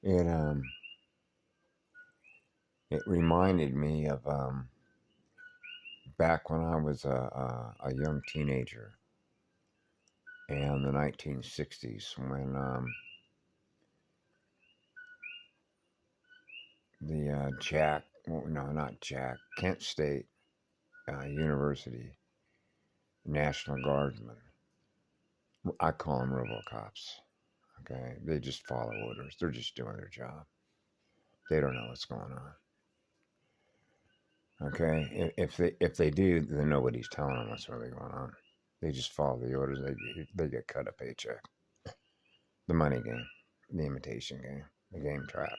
It it reminded me of back when I was a young teenager in the 1960s when the not Jack, Kent State University National Guardsmen. I call them RoboCops. Okay, they just follow orders. They're just doing their job. They don't know what's going on. Okay, if they do, then nobody's telling them what's really going on. They just follow the orders. They get cut a paycheck. The money game, the imitation game, the game trap.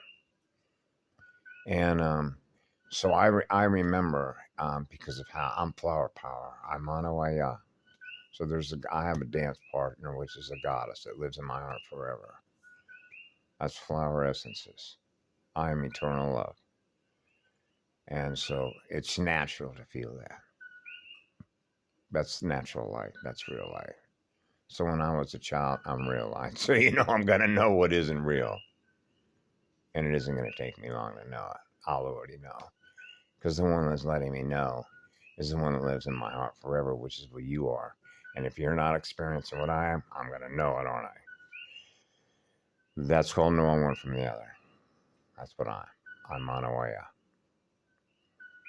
And so I remember because of how I'm flower power. I'm on a way up. So I have a dance partner, which is a goddess that lives in my heart forever. That's flower essences. I am eternal love. And so it's natural to feel that. That's natural light. That's real light. So when I was a child, I'm real light. So I'm gonna know what isn't real. And it isn't gonna take me long to know it. I'll already know. Because the one that's letting me know is the one that lives in my heart forever, which is what you are. And if you're not experiencing what I am, I'm gonna know it, aren't I? That's called knowing one from the other. That's what I'm Manawaya.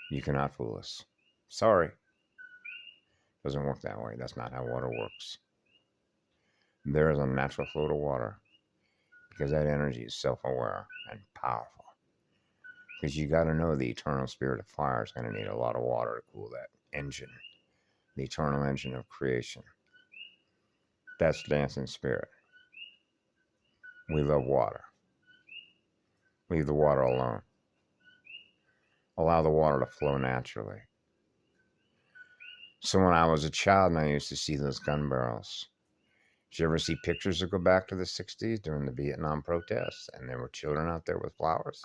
You cannot fool us. Sorry. Doesn't work that way. That's not how water works. There is a natural flow to water because that energy is self-aware and powerful. Because you got to know the eternal spirit of fire is going to need a lot of water to cool that engine, the eternal engine of creation. That's dancing spirit. We love water. Leave the water alone. Allow the water to flow naturally. So when I was a child and I used to see those gun barrels, did you ever see pictures that go back to the 60s during the Vietnam protests? And there were children out there with flowers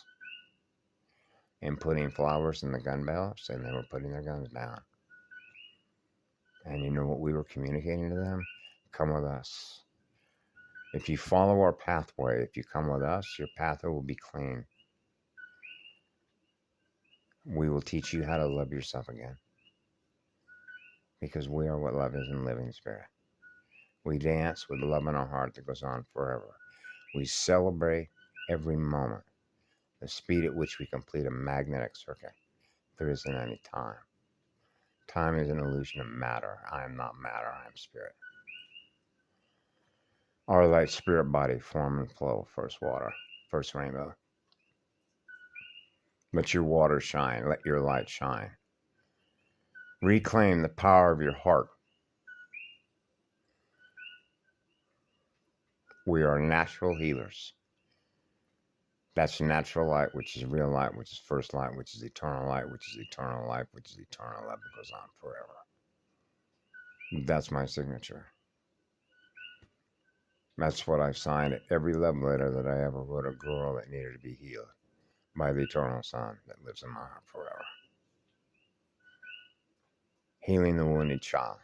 and putting flowers in the gun barrels, and they were putting their guns down. And you know what we were communicating to them? Come with us. If you follow our pathway, if you come with us, your pathway will be clean. We will teach you how to love yourself again. Because we are what love is in living spirit. We dance with love in our heart that goes on forever. We celebrate every moment, the speed at which we complete a magnetic circuit. There isn't any time. Time is an illusion of matter. I am not matter, I am spirit. Our light spirit body, form and flow, first water, first rainbow. Let your water shine, let your light shine. Reclaim the power of your heart. We are natural healers. That's natural light, which is real light, which is first light, which is eternal light, which is eternal life, which is eternal love that goes on forever. That's my signature. That's what I signed at every love letter that I ever wrote a girl that needed to be healed by the eternal Son that lives in my heart forever. Healing the wounded child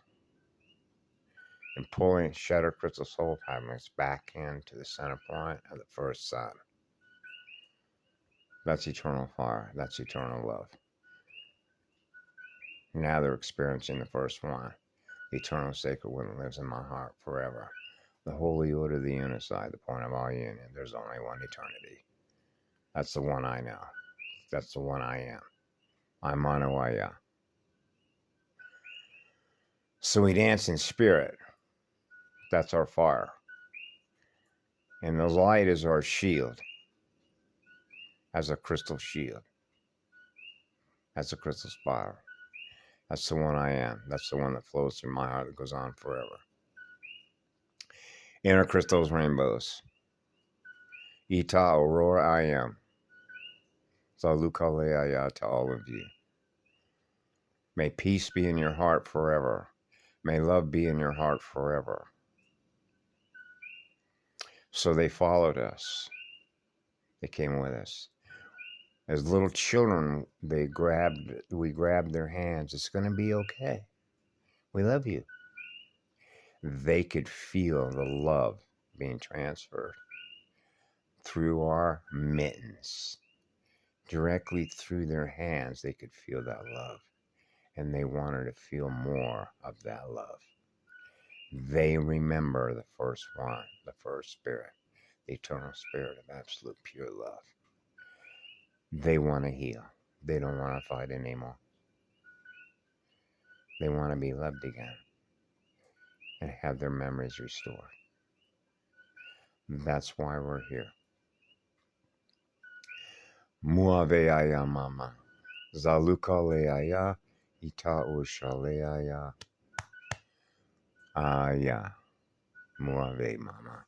and pulling shattered crystal soul fragments back into the center point of the first sun. That's eternal fire. That's eternal love. Now they're experiencing the first one. The eternal sacred one that lives in my heart forever. The holy order of the Unicide, the point of all union. There's only one eternity. That's the one I know. That's the one I am. I'm Manawaya. So we dance in spirit. That's our fire. And the light is our shield. As a crystal shield. That's a crystal spiral. That's the one I am. That's the one that flows through my heart that goes on forever. Inner crystals, rainbows. Ita Aurora I am. Salukaleaya to all of you. May peace be in your heart forever. May love be in your heart forever. So they followed us. They came with us. As little children, we grabbed their hands. It's going to be okay. We love you. They could feel the love being transferred through our mittens, directly through their hands, they could feel that love. And they wanted to feel more of that love. They remember the first one, the first spirit, the eternal spirit of absolute pure love. They want to heal. They don't want to fight anymore. They want to be loved again and have their memories restored. That's why we're here. Muaveaya mama. Zaluka leaya. Ita ushaleaya. Aya. Muave mama.